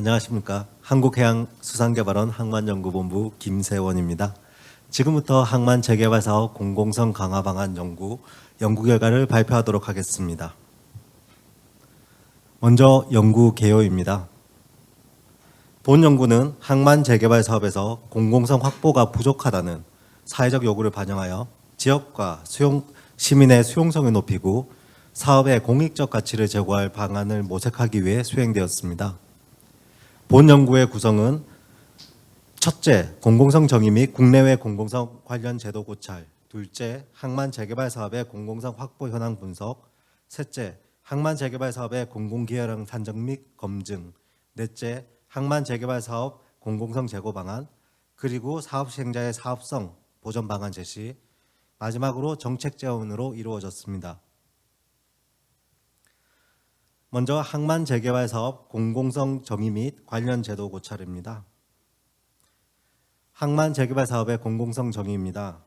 안녕하십니까. 한국해양수산개발원 항만연구본부 김세원입니다. 지금부터 항만 재개발 사업 공공성 강화 방안 연구 결과를 발표하도록 하겠습니다. 먼저 연구 개요입니다. 본 연구는 항만 재개발 사업에서 공공성 확보가 부족하다는 사회적 요구를 반영하여 지역과 시민의 수용성을 높이고 사업의 공익적 가치를 제고할 방안을 모색하기 위해 수행되었습니다. 본 연구의 구성은 첫째, 공공성 정의 및 국내외 공공성 관련 제도 고찰, 둘째, 항만 재개발 사업의 공공성 확보 현황 분석, 셋째, 항만 재개발 사업의 공공기여량 산정 및 검증, 넷째, 항만 재개발 사업 공공성 제고 방안, 그리고 사업 시행자의 사업성 보전 방안 제시, 마지막으로 정책 제언으로 이루어졌습니다. 먼저 항만 재개발 사업 공공성 정의 및 관련 제도 고찰입니다. 항만 재개발 사업의 공공성 정의입니다.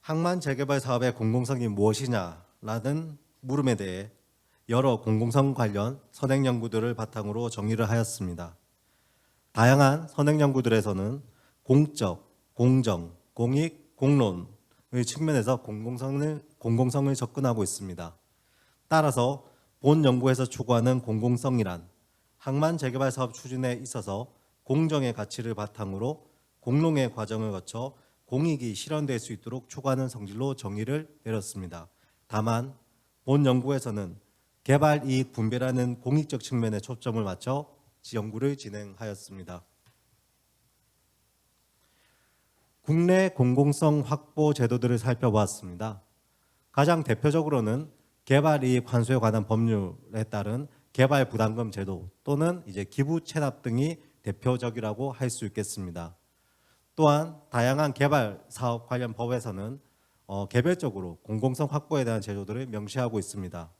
항만 재개발 사업의 공공성이 무엇이냐라는 물음에 대해 여러 공공성 관련 선행 연구들을 바탕으로 정의를 하였습니다. 다양한 선행 연구들에서는 공적, 공정, 공익, 공론의 측면에서 공공성을 접근하고 있습니다. 따라서 본 연구에서 추구하는 공공성이란 항만 재개발 사업 추진에 있어서 공정의 가치를 바탕으로 공론의 과정을 거쳐 공익이 실현될 수 있도록 추구하는 성질로 정의를 내렸습니다. 다만 본 연구에서는 개발 이익 분배라는 공익적 측면에 초점을 맞춰 연구를 진행하였습니다. 국내 공공성 확보 제도들을 살펴보았습니다. 가장 대표적으로는 개발이익 환수에 관한 법률에 따른 개발 부담금 제도 또는 기부 체납 등이 대표적이라고 할 수 있겠습니다. 또한 다양한 개발 사업 관련 법에서는 개별적으로 공공성 확보에 대한 제도들을 명시하고 있습니다.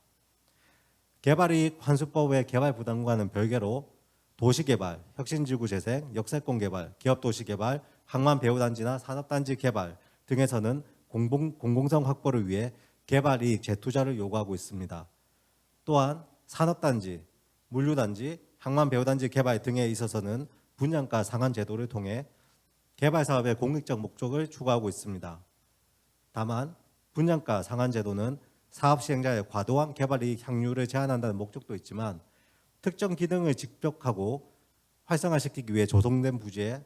개발이익 환수법의 개발 부담금과는 별개로 도시개발, 혁신지구 재생, 역세권 개발, 기업도시개발, 항만배후단지나 산업단지 개발 등에서는 공공성 확보를 위해 개발이익 재투자를 요구하고 있습니다. 또한 산업단지, 물류단지, 항만배후단지 개발 등에 있어서는 분양가 상한 제도를 통해 개발 사업의 공익적 목적을 추구하고 있습니다. 다만 분양가 상한 제도는 사업 시행자의 과도한 개발이익 향유를 제한한다는 목적도 있지만 특정 기능을 직접하고 활성화시키기 위해 조성된 부지에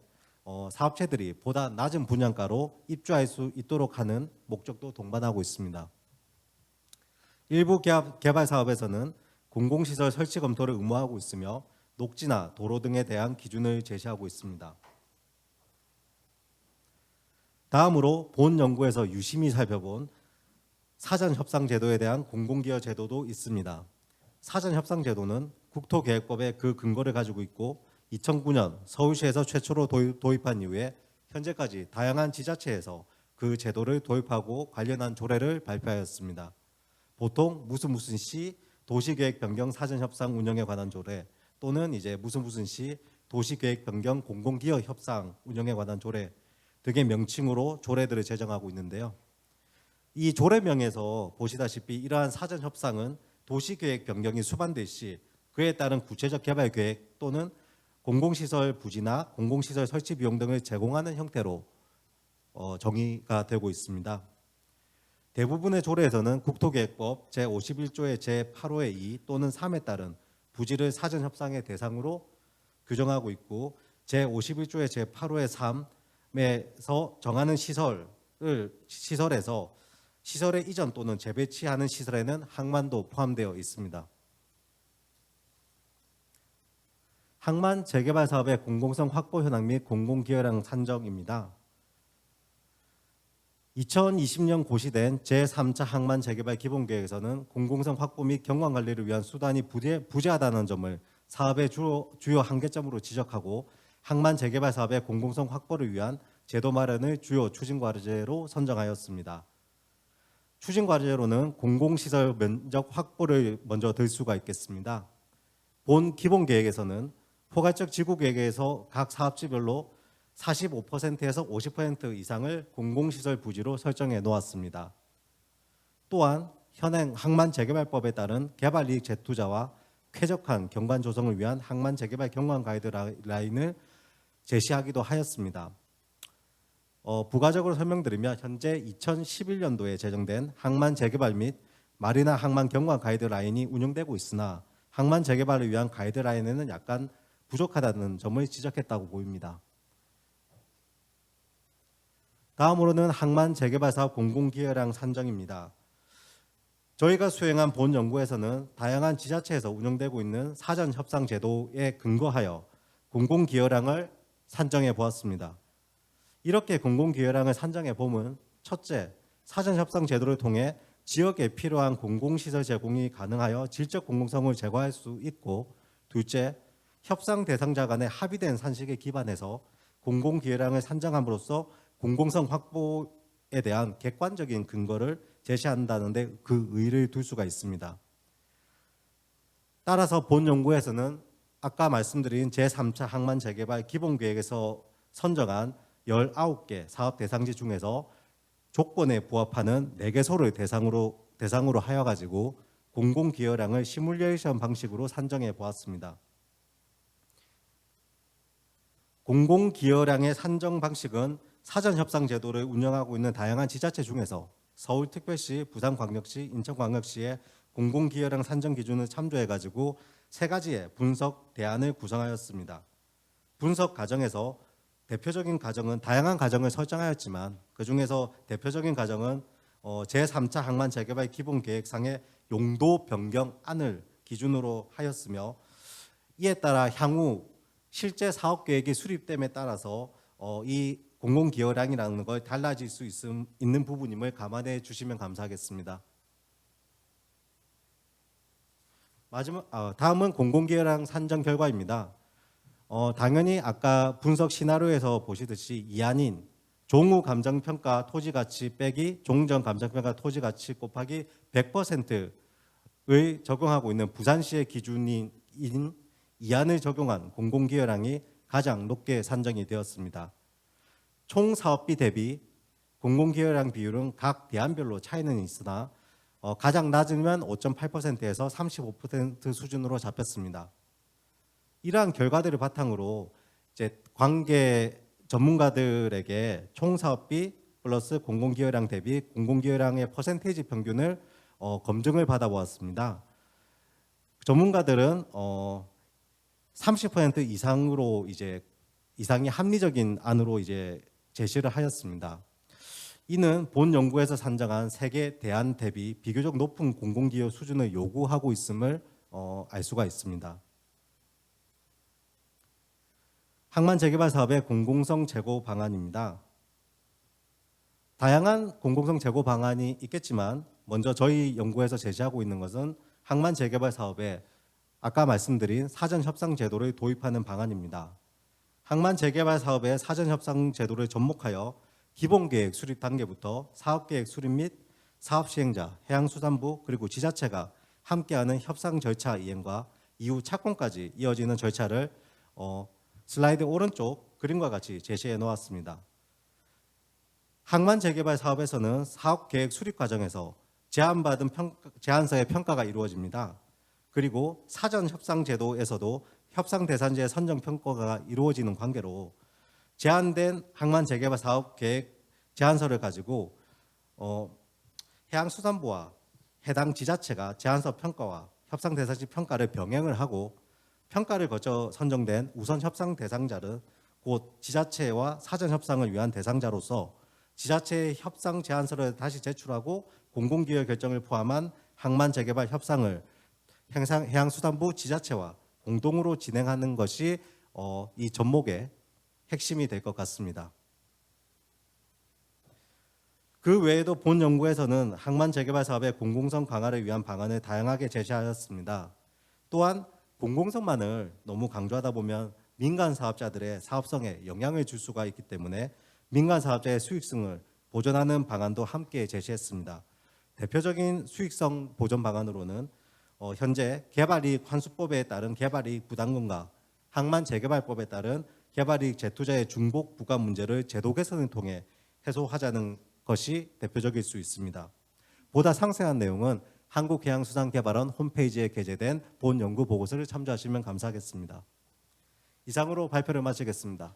사업체들이 보다 낮은 분양가로 입주할 수 있도록 하는 목적도 동반하고 있습니다. 일부 개발 사업에서는 공공시설 설치 검토를 의무화하고 있으며 녹지나 도로 등에 대한 기준을 제시하고 있습니다. 다음으로 본 연구에서 유심히 살펴본 사전협상제도에 대한 공공기여 제도도 있습니다. 사전협상제도는 국토계획법에 그 근거를 가지고 있고 2009년 서울시에서 최초로 도입한 이후에 현재까지 다양한 지자체에서 그 제도를 도입하고 관련한 조례를 발표하였습니다. 보통 무슨 시 도시계획 변경 사전협상 운영에 관한 조례 또는 무슨 시 도시계획 변경 공공기여 협상 운영에 관한 조례 등의 명칭으로 조례들을 제정하고 있는데요. 이 조례명에서 보시다시피 이러한 사전협상은 도시계획 변경이 수반될 시 그에 따른 구체적 개발 계획 또는 공공시설 부지나 공공시설 설치 비용 등을 제공하는 형태로 정의가 되고 있습니다. 대부분의 조례에서는 국토계획법 제51조의 제8호의 2 또는 3에 따른 부지를 사전협상의 대상으로 규정하고 있고 제51조의 제8호의 3에서 정하는 시설에서 시설의 이전 또는 재배치하는 시설에는 항만도 포함되어 있습니다. 항만 재개발 사업의 공공성 확보 현황 및 공공기여량 산정입니다. 2020년 고시된 제3차 항만 재개발 기본계획에서는 공공성 확보 및 경관관리를 위한 수단이 부재하다는 점을 사업의 주요 한계점으로 지적하고 항만 재개발 사업의 공공성 확보를 위한 제도 마련을 주요 추진과제로 선정하였습니다. 추진과제로는 공공시설 면적 확보를 먼저 들 수가 있겠습니다. 본 기본계획에서는 포괄적 지구계획에서 각 사업지별로 45%에서 50% 이상을 공공시설 부지로 설정해 놓았습니다. 또한 현행 항만 재개발법에 따른 개발이익 재투자와 쾌적한 경관 조성을 위한 항만 재개발 경관 가이드라인을 제시하기도 하였습니다. 부가적으로 설명드리면 현재 2011년도에 제정된 항만 재개발 및 마리나 항만 경관 가이드라인이 운영되고 있으나 항만 재개발을 위한 가이드라인에는 약간 부족하다는 점을 지적했다고 보입니다. 다음으로는 항만 재개발 사업 공공기여량 산정입니다. 저희가 수행한 본 연구에서는 다양한 지자체에서 운영되고 있는 사전 협상 제도에 근거하여 공공기여량을 산정해 보았습니다. 이렇게 공공기여량을 산정해 보면 첫째, 사전 협상 제도를 통해 지역에 필요한 공공시설 제공이 가능하여 질적 공공성을 제고할 수 있고, 둘째, 협상 대상자 간의 합의된 산식에 기반해서 공공기여량을 산정함으로써 공공성 확보에 대한 객관적인 근거를 제시한다는 데 그 의의를 둘 수가 있습니다. 따라서 본 연구에서는 아까 말씀드린 제3차 항만 재개발 기본계획에서 선정한 19개 사업 대상지 중에서 조건에 부합하는 4개소를 대상으로 하여 가지고 공공기여량을 시뮬레이션 방식으로 산정해 보았습니다. 공공기여량의 산정 방식은 사전협상 제도를 운영하고 있는 다양한 지자체 중에서 서울특별시, 부산광역시, 인천광역시의 공공기여량 산정 기준을 참조해 가지고 3가지의 분석 대안을 구성하였습니다. 분석 과정에서 대표적인 과정은 다양한 과정을 설정하였지만 그중에서 대표적인 과정은 제3차 항만 재개발 기본계획상의 용도 변경안을 기준으로 하였으며, 이에 따라 향후 실제 사업계획이 수립됨에 따라서 이 공공기여량이라는 걸 달라질 수 있는 부분임을 감안해 주시면 감사하겠습니다. 다음은 공공기여량 산정 결과입니다. 당연히 아까 분석 시나리오에서 보시듯이 이한인 종후 감정평가 토지가치 빼기 종전 감정평가 토지가치 곱하기 100%를 적용하고 있는 부산시의 기준인 이한을 적용한 공공기여량이 가장 높게 산정이 되었습니다. 총 사업비 대비 공공기여량 비율은 각 대안별로 차이는 있으나 가장 낮으면 5.8%에서 35% 수준으로 잡혔습니다. 이러한 결과들을 바탕으로 이제 관계 전문가들에게 총 사업비 플러스 공공기여량 대비 공공기여량의 퍼센테이지 평균을 검증을 받아보았습니다. 전문가들은 30% 이상으로 이상이 합리적인 안으로 제시를 하였습니다. 이는 본 연구에서 산정한 세계 대안 대비 비교적 높은 공공기여 수준을 요구하고 있음을 알 수가 있습니다. 항만 재개발 사업의 공공성 제고 방안입니다. 다양한 공공성 제고 방안이 있겠지만 먼저 저희 연구에서 제시하고 있는 것은 항만 재개발 사업에 아까 말씀드린 사전 협상 제도를 도입하는 방안입니다. 항만 재개발 사업의 사전 협상 제도를 접목하여 기본계획 수립 단계부터 사업계획 수립 및 사업 시행자, 해양수산부 그리고 지자체가 함께하는 협상 절차 이행과 이후 착공까지 이어지는 절차를 슬라이드 오른쪽 그림과 같이 제시해 놓았습니다. 항만 재개발 사업에서는 사업계획 수립 과정에서 제안받은 제안서의 평가가 이루어집니다. 그리고 사전 협상 제도에서도 협상 대상지의 선정 평가가 이루어지는 관계로 제안된 항만 재개발 사업 계획 제안서를 가지고 해양수산부와 해당 지자체가 제안서 평가와 협상 대상지 평가를 병행을 하고 평가를 거쳐 선정된 우선 협상 대상자는 곧 지자체와 사전 협상을 위한 대상자로서 지자체의 협상 제안서를 다시 제출하고 공공기여 결정을 포함한 항만 재개발 협상을 해양수산부 지자체와 공동으로 진행하는 것이 이 접목의 핵심이 될 것 같습니다. 그 외에도 본 연구에서는 항만 재개발 사업의 공공성 강화를 위한 방안을 다양하게 제시하였습니다. 또한 공공성만을 너무 강조하다 보면 민간 사업자들의 사업성에 영향을 줄 수가 있기 때문에 민간 사업자의 수익성을 보존하는 방안도 함께 제시했습니다. 대표적인 수익성 보존 방안으로는 현재 개발이익 환수법에 따른 개발이익 부담금과 항만 재개발법에 따른 개발이익 재투자의 중복 부과 문제를 제도 개선을 통해 해소하자는 것이 대표적일 수 있습니다. 보다 상세한 내용은 한국해양수산개발원 홈페이지에 게재된 본 연구 보고서를 참조하시면 감사하겠습니다. 이상으로 발표를 마치겠습니다.